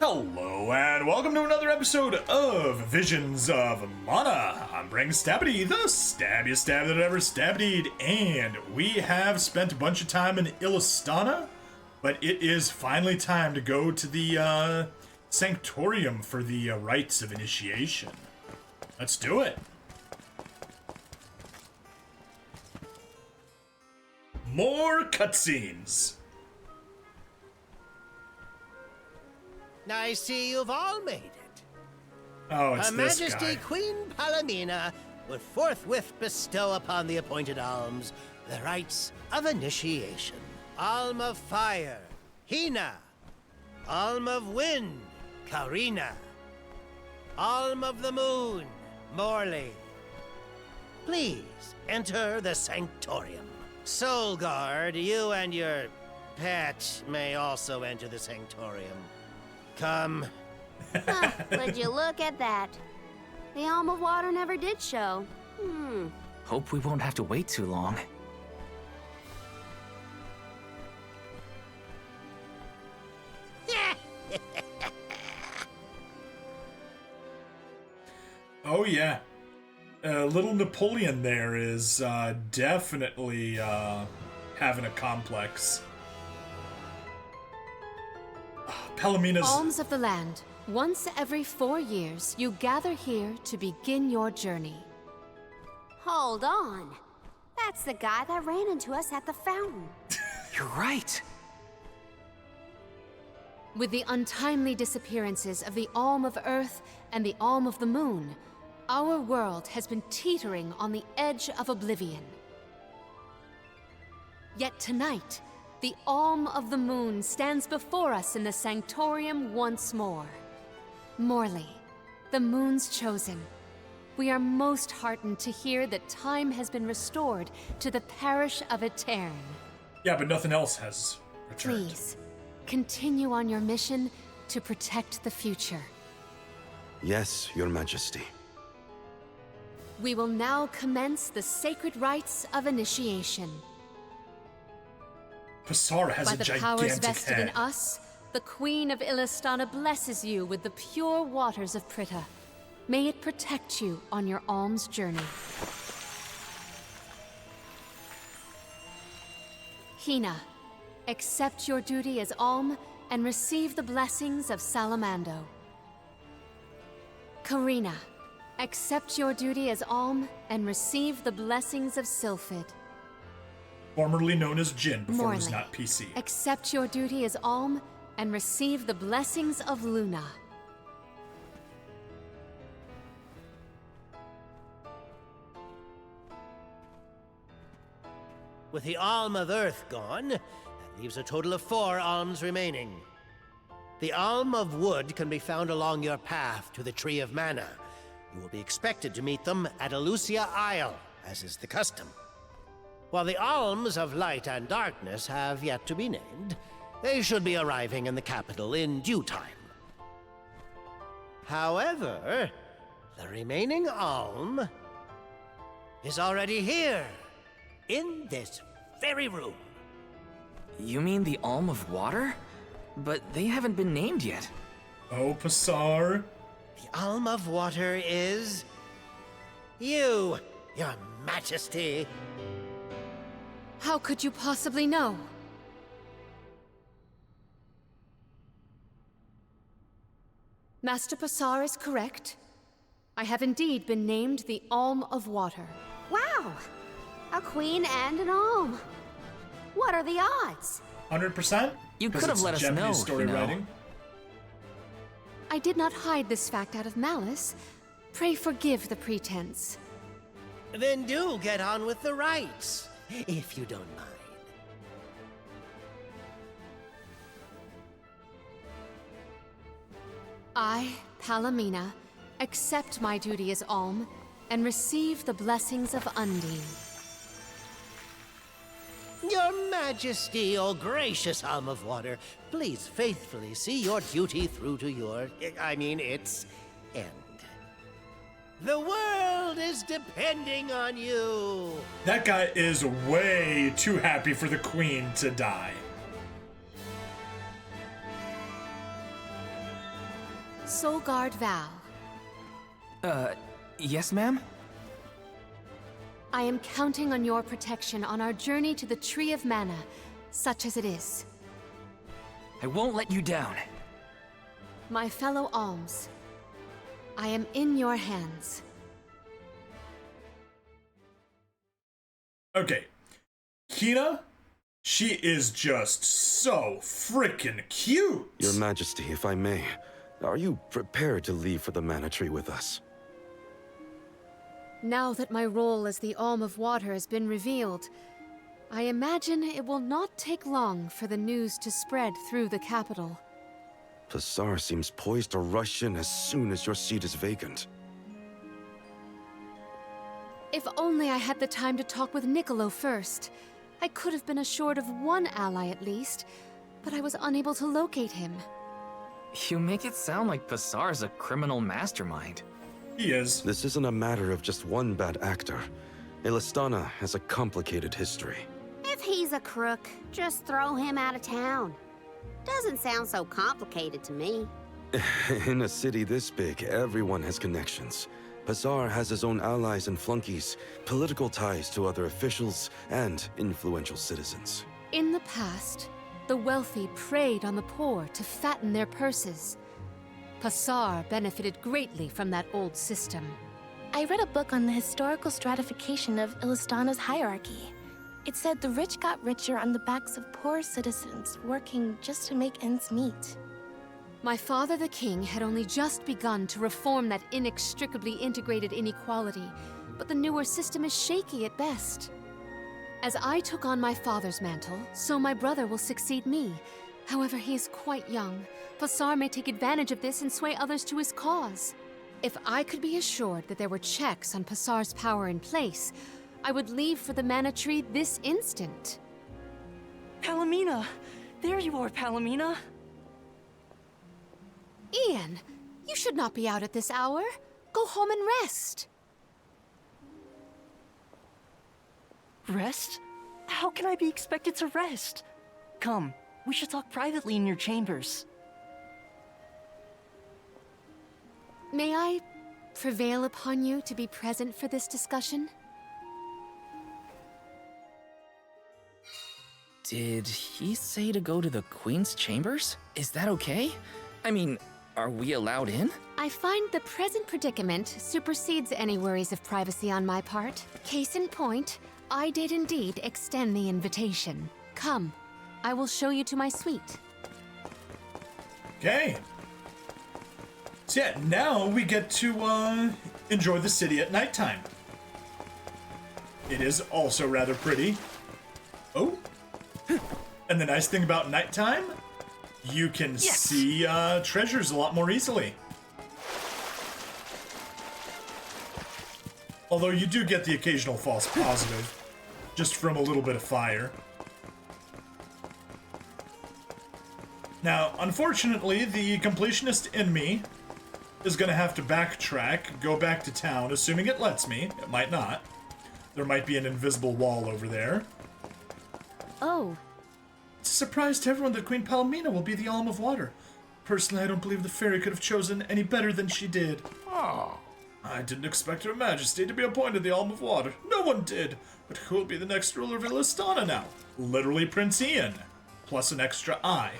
Hello and welcome to another episode of Visions of Mana. I'm Brang Stabity, the stabbiest stab that ever stabbied, and we have spent a bunch of time in Illistana, but it is finally time to go to the Sanctorium for the rites of initiation. Let's do it. More cutscenes. I see you've all made it. Oh, it's Her this Majesty guy. Queen Palamena will forthwith bestow upon the appointed Alms the rites of initiation. Alm of Fire, Hina. Alm of Wind, Karina. Alm of the Moon, Morley. Please enter the Sanctorium. Soul Guard, you and your pet may also enter the Sanctorium. Come. Would you look at that? The Alm of Water never did show. Hope we won't have to wait too long. Oh yeah. Little Napoleon there is definitely having a complex. Palamena's... Alms of the land. Once every 4 years, you gather here to begin your journey. Hold on. That's the guy that ran into us at the fountain. You're right. With the untimely disappearances of the Alm of Earth and the Alm of the Moon, our world has been teetering on the edge of oblivion. Yet tonight, the Alm of the Moon stands before us in the Sanctorium once more. Morley, the Moon's chosen. We are most heartened to hear that time has been restored to the parish of Etern. Yeah, but nothing else has returned. Please, continue on your mission to protect the future. Yes, Your Majesty. We will now commence the sacred rites of initiation. Passara has By a the gigantic powers vested head. in us, the Queen of Illistana blesses you with the pure waters of Prita. May it protect you on your alms journey. Hina, accept your duty as Alm and receive the blessings of Salamando. Karina, accept your duty as Alm and receive the blessings of Sylphid. Formerly known as Jin before it was Morley, not PC. accept your duty as Alm and receive the blessings of Luna. With the Alm of Earth gone, that leaves a total of 4 alms remaining. The Alm of Wood can be found along your path to the Tree of Mana. You will be expected to meet them at Elucia Isle, as is the custom. While the Alms of Light and Darkness have yet to be named, they should be arriving in the capital in due time. However, the remaining Alm is already here, in this very room. You mean the Alm of Water? But they haven't been named yet. Oh, Passar. The Alm of Water is... you, Your Majesty. How could you possibly know? Master Passar is correct. I have indeed been named the Alm of Water. Wow! A queen and an alm. What are the odds? 100%? You Because could have it's let us Japanese know, story you know. writing. I did not hide this fact out of malice. Pray forgive the pretense. Then do get on with the rites, if you don't mind. I, Palamena, accept my duty as Alm and receive the blessings of Undine. Your Majesty, O gracious Alm of Water, please faithfully see your duty through to its end. The world is depending on you. That guy is way too happy for the queen to die. Soul Guard Val. Yes, ma'am? I am counting on your protection on our journey to the Tree of Mana, such as it is. I won't let you down. My fellow Alms, I am in your hands. Okay. Hina, she is just so freaking cute. Your Majesty, if I may, are you prepared to leave for the Mana Tree with us? Now that my role as the Alm of Water has been revealed, I imagine it will not take long for the news to spread through the capital. Pasar seems poised to rush in as soon as your seat is vacant. If only I had the time to talk with Niccolo first. I could have been assured of one ally at least, but I was unable to locate him. You make it sound like Pasar's a criminal mastermind. He is. This isn't a matter of just one bad actor. Ilistana has a complicated history. If he's a crook, just throw him out of town. Doesn't sound so complicated to me. In a city this big, everyone has connections. Pasar has his own allies and flunkies, political ties to other officials, and influential citizens. In the past, the wealthy preyed on the poor to fatten their purses. Pasar benefited greatly from that old system. I read a book on the historical stratification of Ilistana's hierarchy. It said the rich got richer on the backs of poor citizens working just to make ends meet. My father the king had only just begun to reform that inextricably integrated inequality, but the newer system is shaky at best. As I took on my father's mantle, so my brother will succeed me. However, he is quite young. Pasar may take advantage of this and sway others to his cause. If I could be assured that there were checks on Pasar's power in place, I would leave for the Mana Tree this instant. Palamena! There you are, Palamena! Ian, you should not be out at this hour. Go home and rest. Rest? How can I be expected to rest? Come, we should talk privately in your chambers. May I prevail upon you to be present for this discussion? Did he say to go to the Queen's chambers? Is that okay? I mean, are we allowed in? I find the present predicament supersedes any worries of privacy on my part. Case in point, I did indeed extend the invitation. Come, I will show you to my suite. Okay. So yeah, now we get to enjoy the city at nighttime. It is also rather pretty. Oh. And the nice thing about nighttime, you can see treasures a lot more easily. Although you do get the occasional false positive, just from a little bit of fire. Now, unfortunately, the completionist in me is going to have to backtrack, go back to town, assuming it lets me. It might not. There might be an invisible wall over there. Oh. It's a surprise to everyone that Queen Palamena will be the Alm of Water. Personally, I don't believe the fairy could have chosen any better than she did. Oh. I didn't expect Her Majesty to be appointed the Alm of Water. No one did. But who will be the next ruler of Ilistana now? Literally Prince Ian. Plus an extra eye.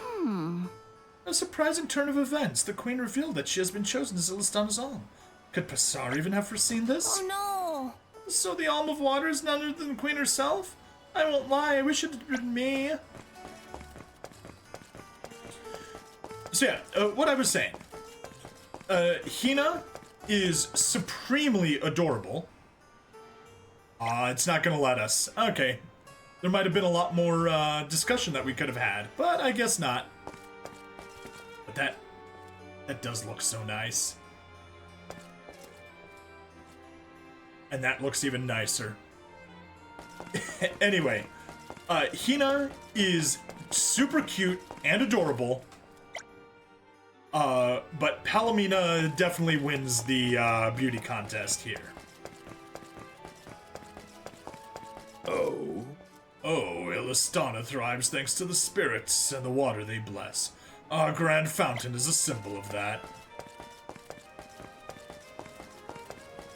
A surprising turn of events. The Queen revealed that she has been chosen as Ilistana's Alm. Could Pasar even have foreseen this? Oh no! So the Alm of Water is none other than the Queen herself? I won't lie, I wish it had been me. So yeah, what I was saying. Hina is supremely adorable. It's not gonna let us. Okay. There might have been a lot more discussion that we could have had, but I guess not. But that does look so nice. And that looks even nicer. Anyway, Hina is super cute and adorable. But Palamena definitely wins the beauty contest here. Oh, Ilistana thrives thanks to the spirits and the water they bless. Our grand fountain is a symbol of that.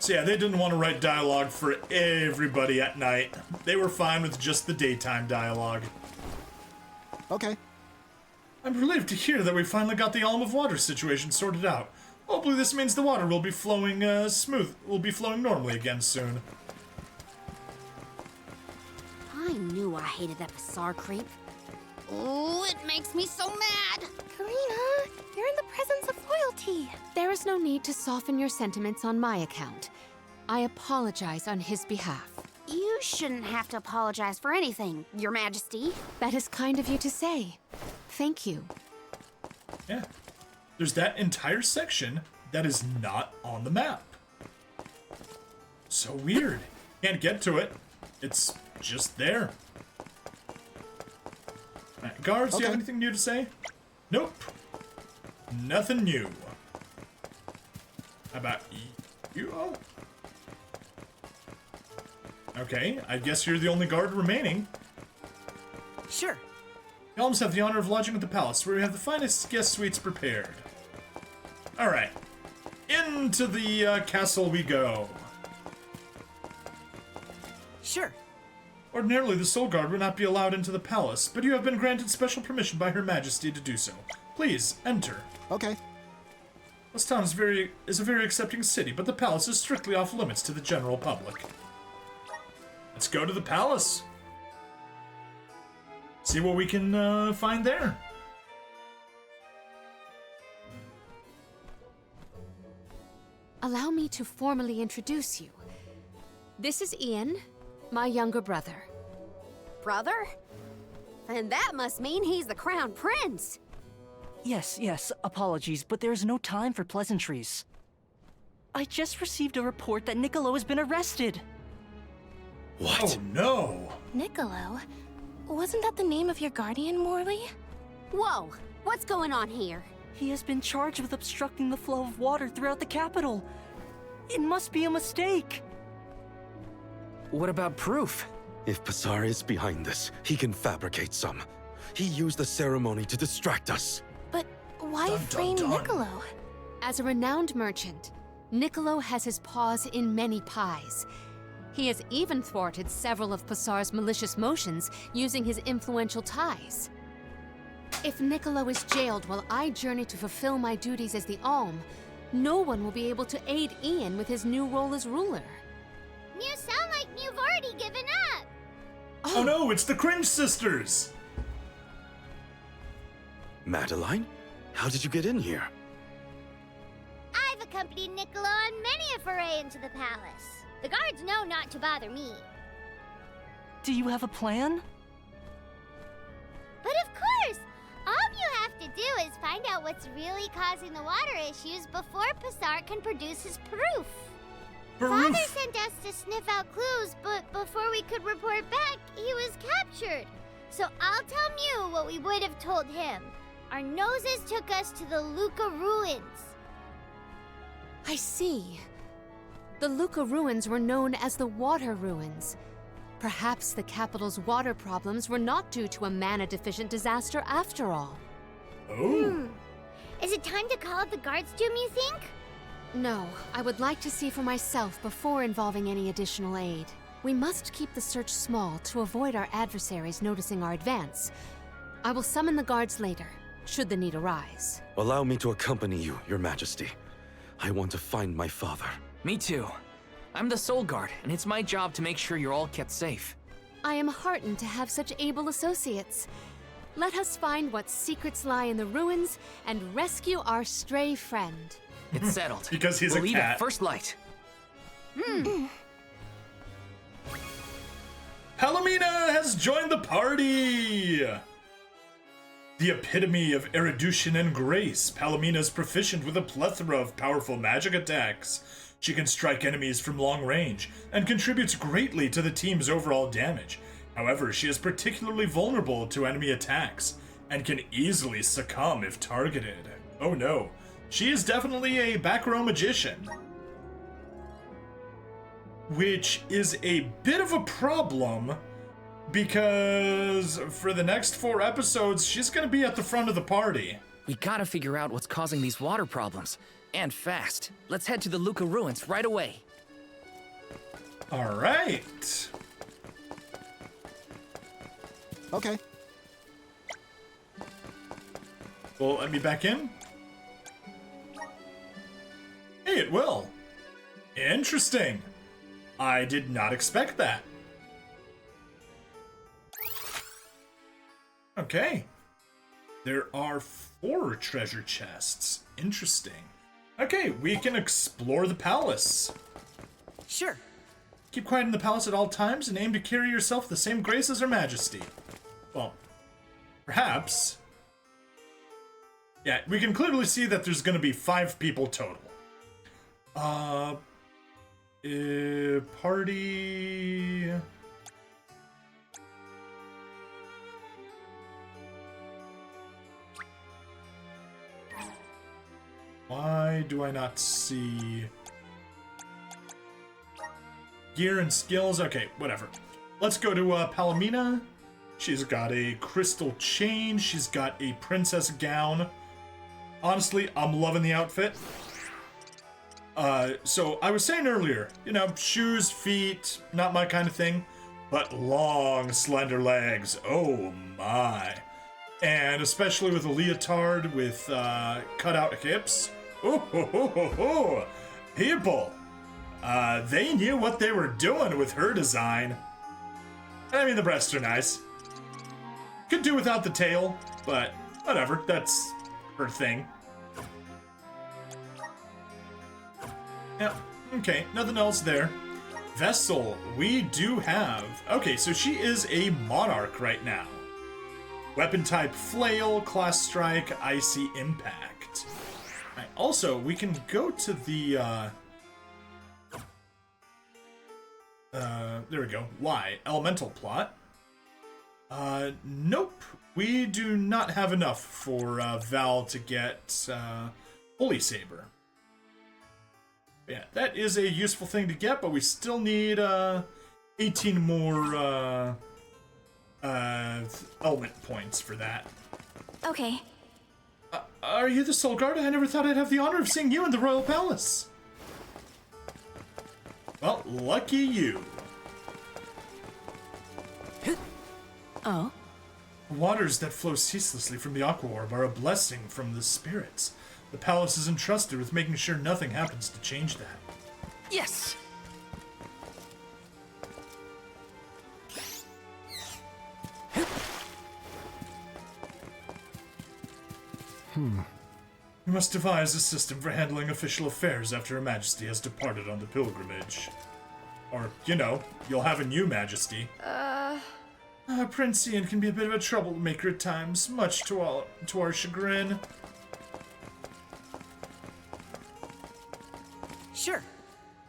So yeah, they didn't want to write dialogue for everybody at night. They were fine with just the daytime dialogue. Okay. I'm relieved to hear that we finally got the Alm of Water situation sorted out. Hopefully this means the water will be flowing flowing normally again soon. I knew I hated that Pasar creep. Oh, it makes me so mad. Karina, you're in the presence of royalty. There is no need to soften your sentiments on my account. I apologize on his behalf. You shouldn't have to apologize for anything, Your Majesty. That is kind of you to say. Thank you. Yeah. There's that entire section that is not on the map. So weird. Can't get to it. It's just there. Alright, guards, do you have anything new to say? Nope. Nothing new. How about you all? Okay, I guess you're the only guard remaining. Sure. The Alms have the honor of lodging at the palace, where we have the finest guest suites prepared. Alright. Into the castle we go. Sure. Ordinarily, the Soul Guard would not be allowed into the palace, but you have been granted special permission by Her Majesty to do so. Please, enter. Okay. This town is a very accepting city, but the palace is strictly off limits to the general public. Let's go to the palace. See what we can find there. Allow me to formally introduce you. This is Ian, my younger brother. Brother? And that must mean he's the crown prince. Yes, apologies, but there's no time for pleasantries. I just received a report that Niccolo has been arrested. What? Oh no! Niccolo? Wasn't that the name of your guardian, Morley? Whoa, what's going on here? He has been charged with obstructing the flow of water throughout the capital. It must be a mistake. What about proof? If Pasar is behind this, he can fabricate some. He used the ceremony to distract us. But why Dun, frame dun, dun. Niccolo? As a renowned merchant, Niccolo has his paws in many pies. He has even thwarted several of Pasar's malicious motions using his influential ties. If Niccolo is jailed while I journey to fulfill my duties as the Alm, no one will be able to aid Ian with his new role as ruler. You sound like you've already given up. Oh no, it's the Cringe Sisters! Madeline? How did you get in here? I've accompanied Niccolo on many a foray into the palace. The guards know not to bother me. Do you have a plan? But of course! All you have to do is find out what's really causing the water issues before Pasar can produce his proof. Father sent us to sniff out clues, but before we could report back, he was captured. So I'll tell Mew what we would have told him. Our noses took us to the Luca ruins. I see. The Luca ruins were known as the Water Ruins. Perhaps the capital's water problems were not due to a mana-deficient disaster after all. Oh. Is it time to call up the guards, Doom, you think? No, I would like to see for myself before involving any additional aid. We must keep the search small to avoid our adversaries noticing our advance. I will summon the guards later, should the need arise. Allow me to accompany you, Your Majesty. I want to find my father. Me too. I'm the Soul Guard, and it's my job to make sure you're all kept safe. I am heartened to have such able associates. Let us find what secrets lie in the ruins and rescue our stray friend. It's settled. Because he's we'll a leave cat. at first light. Palamena has joined the party! The epitome of erudition and grace, Palamena is proficient with a plethora of powerful magic attacks. She can strike enemies from long range, and contributes greatly to the team's overall damage. However, she is particularly vulnerable to enemy attacks, and can easily succumb if targeted. Oh no, she is definitely a back row magician. Which is a bit of a problem, because for the next 4 episodes, she's gonna be at the front of the party. We gotta figure out what's causing these water problems. And fast. Let's head to the Luca ruins right away. All right. Okay. Will it let me back in? Hey, it will. Interesting. I did not expect that. Okay. There are 4 treasure chests. Interesting. Okay, we can explore the palace. Sure. Keep quiet in the palace at all times and aim to carry yourself with the same grace as Her Majesty. Well, perhaps. Yeah, we can clearly see that there's gonna be 5 people total. Party... Why do I not see... Gear and skills? Okay, whatever. Let's go to Palamena. She's got a crystal chain. She's got a princess gown. Honestly, I'm loving the outfit. So I was saying earlier, you know, shoes, feet, not my kind of thing, but long, slender legs. Oh my. And especially with a leotard with cut-out hips. Oh, ho, ho, ho, ho. People, they knew what they were doing with her design. I mean, the breasts are nice. Could do without the tail, but whatever, that's her thing. Yeah, okay, nothing else there. Vessel, we do have... Okay, so she is a monarch right now. Weapon type flail, class strike, icy impact. Right, also, we can go to the, there we go. Y, elemental plot. Nope. We do not have enough for, Val to get, Holy Saber. Yeah, that is a useful thing to get, but we still need, 18 more, element points for that. Okay. Are you the Soul Guard? I never thought I'd have the honor of seeing you in the Royal Palace. Well, lucky you. Oh? Waters that flow ceaselessly from the Aqua Orb are a blessing from the spirits. The palace is entrusted with making sure nothing happens to change that. Yes! We must devise a system for handling official affairs after Her Majesty has departed on the pilgrimage. Or, you know, you'll have a new Majesty. Prince Ian can be a bit of a troublemaker at times, much to our chagrin. Sure.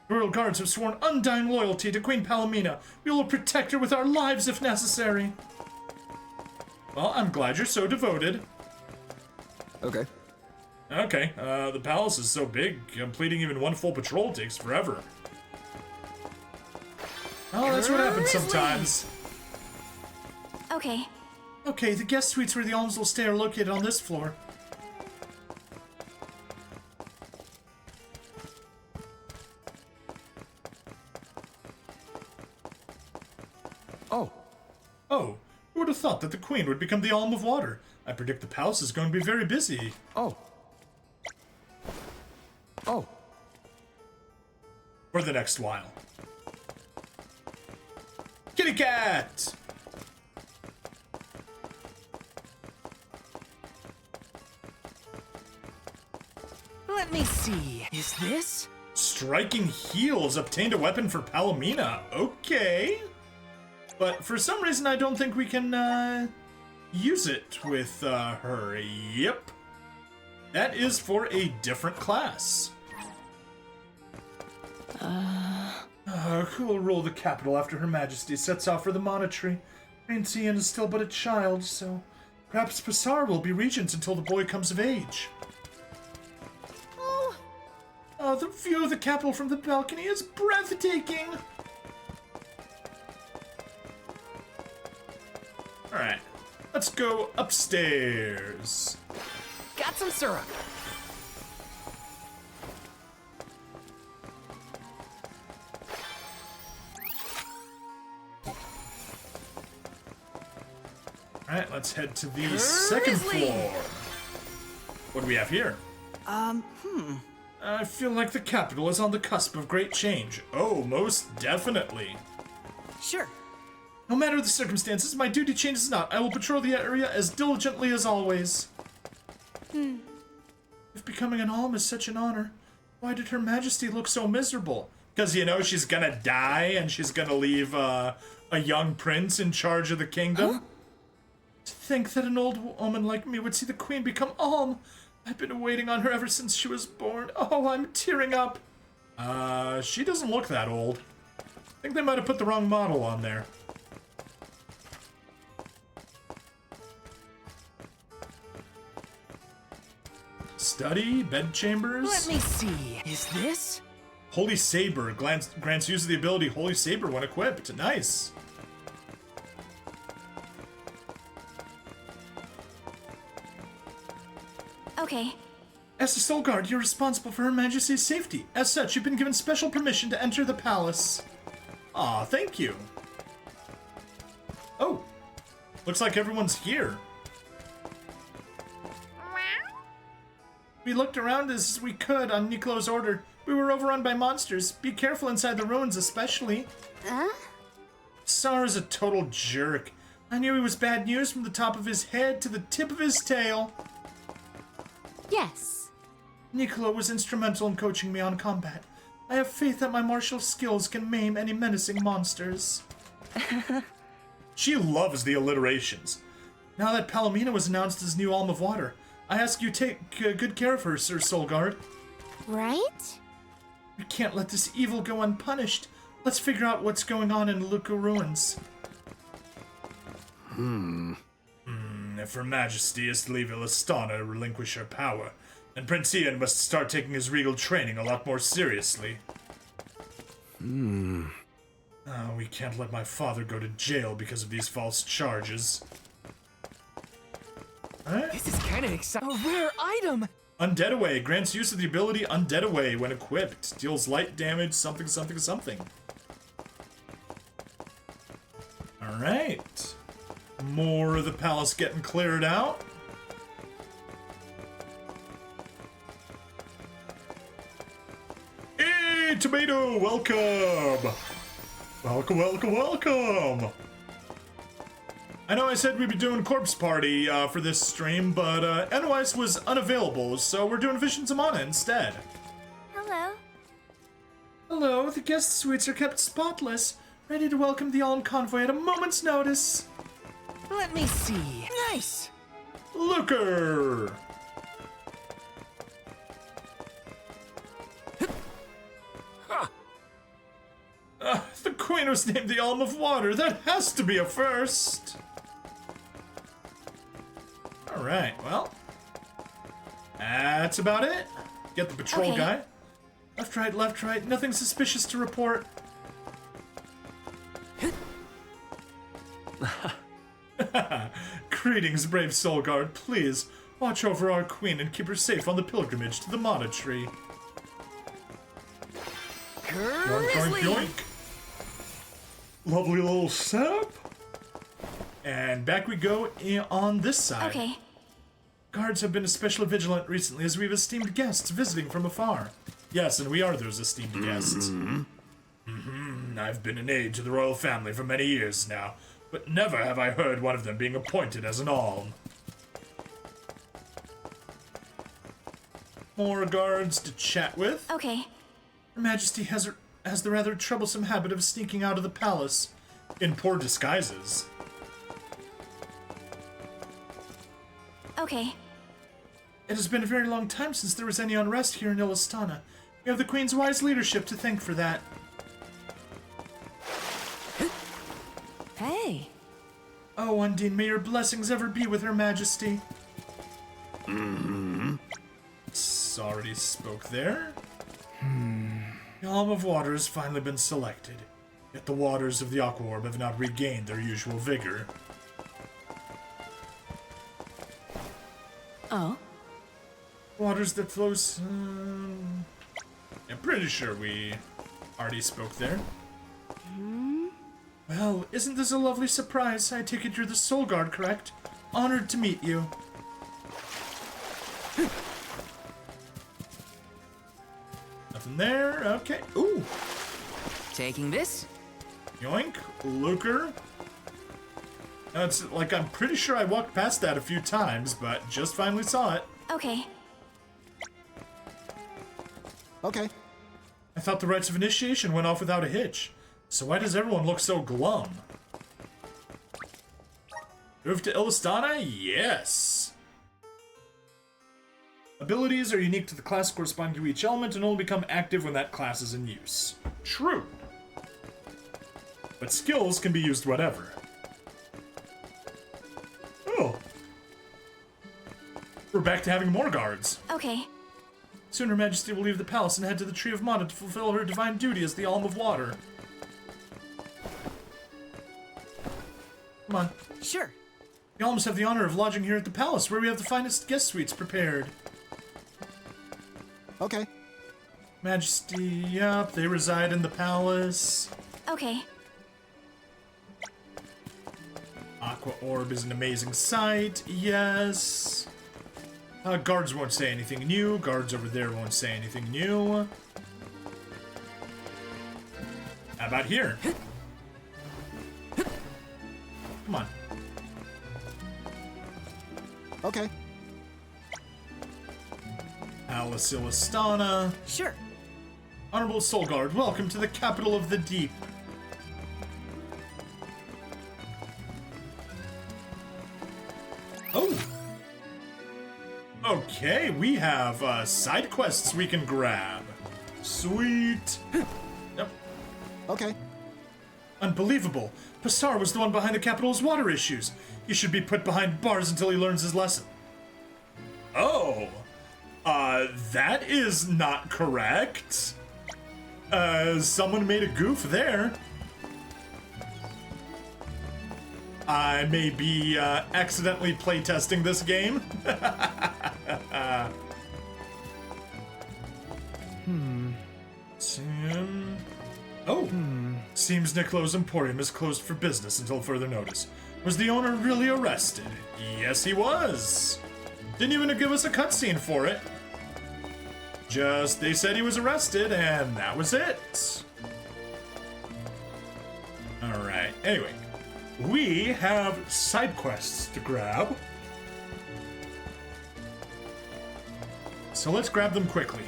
The Royal Guards have sworn undying loyalty to Queen Palamena. We will protect her with our lives if necessary. Well, I'm glad you're so devoted. Okay. Okay, the palace is so big, completing even one full patrol takes forever. Oh, that's what happens sometimes. Okay. Okay, the guest suites where the Alms will stay are located on this floor. Oh. Oh, who would have thought that the Queen would become the Alm of Water? I predict the palace is going to be very busy. Oh. Oh. For the next while. Kitty cat! Let me see. Is this? Striking heels obtained a weapon for Palamena. Okay. But for some reason, I don't think we can, use it with, her. Yep. That is for a different class. Who will rule the capital after Her Majesty sets off for the monastery? Prince Ian is still but a child, so perhaps Passar will be regent until the boy comes of age. Oh, the view of the capital from the balcony is breathtaking! Alright, let's go upstairs. Got some syrup. Alright, let's head to the second floor. What do we have here? I feel like the capital is on the cusp of great change. Oh, most definitely. Sure. No matter the circumstances, my duty changes not. I will patrol the area as diligently as always. If becoming an Alm is such an honor, why did Her Majesty look so miserable? Because, you know, she's gonna die and she's gonna leave a young prince in charge of the kingdom. Huh? To think that an old woman like me would see the queen become Alm. I've been waiting on her ever since she was born. Oh, I'm tearing up. She doesn't look that old. I think they might have put the wrong model on there. Study, bedchambers. Let me see. Is this? Holy Saber grants use of the ability Holy Saber when equipped. Nice. Okay. As the Soul Guard, you're responsible for Her Majesty's safety. As such, you've been given special permission to enter the palace. Aw, thank you. Oh, looks like everyone's here. We looked around as we could on Niccolo's order. We were overrun by monsters. Be careful inside the ruins, especially. Sara's a total jerk. I knew he was bad news from the top of his head to the tip of his tail. Yes. Niccolo was instrumental in coaching me on combat. I have faith that my martial skills can maim any menacing monsters. She loves the alliterations. Now that Palamena was announced as new Alm of Water, I ask you take good care of her, Sir Soulguard. Right? We can't let this evil go unpunished. Let's figure out what's going on in Luca ruins. If Her Majesty is to leave Illistana to relinquish her power, then Prince Ian must start taking his regal training a lot more seriously. Oh, we can't let my father go to jail because of these false charges. Alright. This is kind of exciting. A rare item! Undead Away grants use of the ability Undead Away when equipped. Deals light damage, something, something, something. Alright. More of the palace getting cleared out. Hey, Tomato, welcome! Welcome, welcome, welcome! I know I said we'd be doing Corpse Party for this stream, but NOS was unavailable, so we're doing Visions of Mana instead. Hello. Hello, the guest suites are kept spotless, ready to welcome the Alm convoy at a moment's notice. Let me see. Nice! Looker! The Queen was named the Alm of Water. That has to be a first. Alright, well. That's about it. Get the patrol guy. Left, right. Nothing suspicious to report. Greetings, brave Soul Guard. Please, watch over our queen and keep her safe on the pilgrimage to the Mana Tree. Yoink, yoink, yoink. Lovely little setup. And back we go on this side. Okay. Guards have been especially vigilant recently as we have esteemed guests visiting from afar. Yes, and we are those esteemed guests. I've been an aide to the royal family for many years now, but never have I heard one of them being appointed as an Alm. More guards to chat with. Okay. Her Majesty has the rather troublesome habit of sneaking out of the palace in poor disguises. Okay. It has been a very long time since there was any unrest here in Illistana. We have the Queen's wise leadership to thank for that. Hey. Oh, Undine, may your blessings ever be with Her Majesty. Already spoke there. The Alm of Water has finally been selected, yet the waters of the Aqua Orb have not regained their usual vigor. Oh? Waters that flows... I'm pretty sure we already spoke there. Well, isn't this a lovely surprise? I take it you're the Soul Guard, correct? Honored to meet you. Nothing there. Okay. Ooh. Taking this? Yoink. Lucre. Now it's like I'm pretty sure I walked past that a few times, but just finally saw it. Okay. Okay. I thought the rites of initiation went off without a hitch. So why does everyone look so glum? Move to Illistana? Yes. Abilities are unique to the class corresponding to each element and only become active when that class is in use. True. But skills can be used whatever. Oh. We're back to having more guards. Okay. Soon Her Majesty will leave the palace and head to the Tree of Mana to fulfill her divine duty as the Alm of Water. Come on. Sure. The Alms have the honor of lodging here at the palace, where we have the finest guest suites prepared. Okay. Majesty, yup, they reside in the palace. Okay. Aqua Orb is an amazing sight, yes. Guards won't say anything new. Guards over there won't say anything new. How about here? Come on. Okay. Alice Illistana. Sure. Honorable Soul Guard, welcome to the capital of the deep. Oh! Okay, we have side quests we can grab. Sweet. Yep. Okay. Unbelievable. Passar was the one behind the capital's water issues. He should be put behind bars until he learns his lesson. Oh. That is not correct. Someone made a goof there. I may be accidentally playtesting this game. Seems Niccolo's Emporium is closed for business until further notice. Was the owner really arrested? Yes, he was. Didn't even give us a cutscene for it. Just, they said he was arrested, and that was it. Alright, anyway. We have side quests to grab. So let's grab them quickly.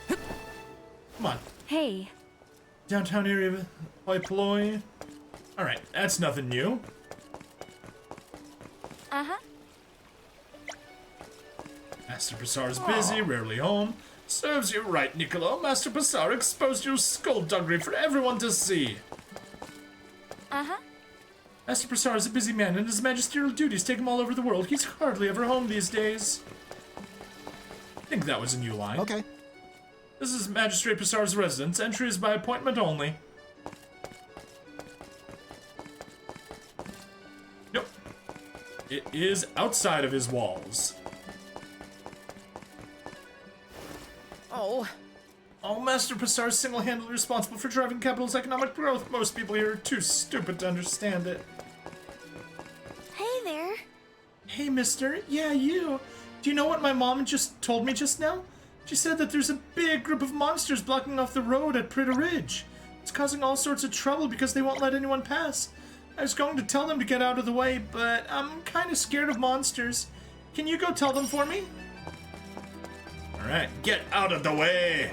Come on. Hey. Downtown area of Poipoloi. Alright, that's nothing new. Uh-huh. Master Passar's busy, rarely home. Serves you right, Niccolo. Master Passar exposed your skullduggery for everyone to see. Uh-huh. Master Passar is a busy man, and his magisterial duties take him all over the world. He's hardly ever home these days. I think that was a new line. Okay. This is Magistrate Passar's residence. Entry is by appointment only. Nope. It is outside of his walls. Oh, Master Passar is single-handedly responsible for driving capital's economic growth. Most people here are too stupid to understand it. Hey there. Hey, mister. Yeah, you. Do you know what my mom just told me just now? She said that there's a big group of monsters blocking off the road at Pritta Ridge. It's causing all sorts of trouble because they won't let anyone pass. I was going to tell them to get out of the way, but I'm kind of scared of monsters. Can you go tell them for me? Alright, get out of the way!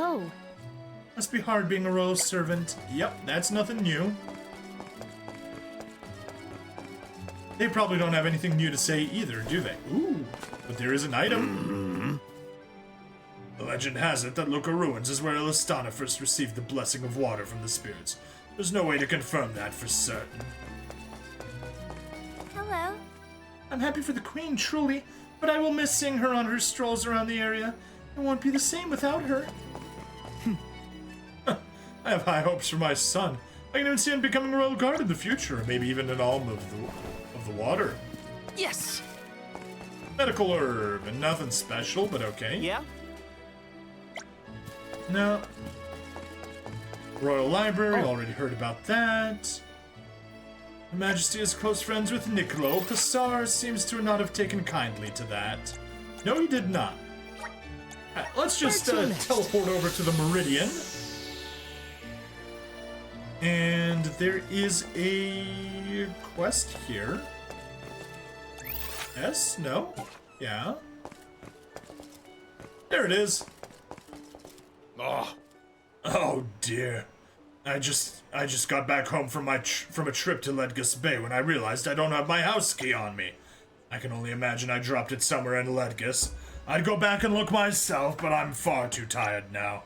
Oh. Must be hard being a royal servant. Yep, that's nothing new. They probably don't have anything new to say either, do they? Ooh, but there is an item. The legend has it that Luca Ruins is where Illistana first received the blessing of water from the spirits. There's no way to confirm that for certain. Hello. I'm happy for the Queen, truly, but I will miss seeing her on her strolls around the area. It won't be the same without her. I have high hopes for my son. I can even see him becoming a royal guard in the future, or maybe even an alm of the water. Yes. Medical herb, and nothing special, but okay. Yeah? No. Royal Library, already heard about that. Her Majesty is close friends with Niccolo. Passar seems to not have taken kindly to that. No, he did not. Alright, let's just teleport over to the Meridian. And there is a quest here. Yes? No? Yeah? There it is. Oh dear. I just got back home from a trip to Ledgus Bay when I realized I don't have my house key on me. I can only imagine I dropped it somewhere in Ledgus. I'd go back and look myself, but I'm far too tired now.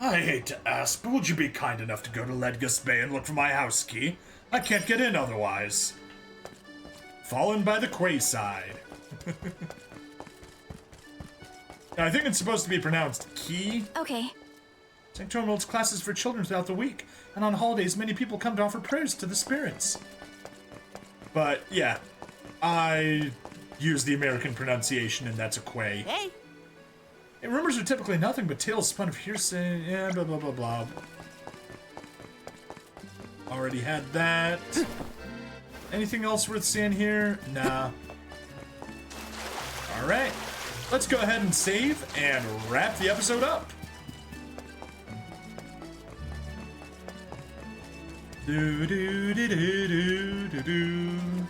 I hate to ask, but would you be kind enough to go to Ledgus Bay and look for my house key? I can't get in otherwise. Fallen by the Quayside. I think it's supposed to be pronounced key. Okay. Sanctorium holds classes for children throughout the week, and on holidays many people come to offer prayers to the spirits. But yeah, I use the American pronunciation, and that's a quay. Hey. And rumors are typically nothing but tales spun of hearsay, yeah, blah blah blah blah. Already had that. Anything else worth seeing here? Nah. Alright, let's go ahead and save and wrap the episode up.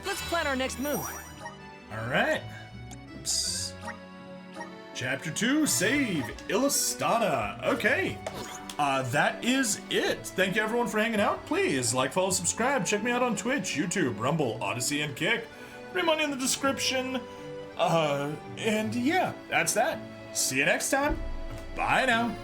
Let's plan our next move. Alright. Chapter 2, Save Illistana. Okay. That is it. Thank you everyone for hanging out. Please like, follow, subscribe. Check me out on Twitch, YouTube, Rumble, Odyssey, and Kick. Free money in the description. And yeah, that's that. See you next time. Bye now.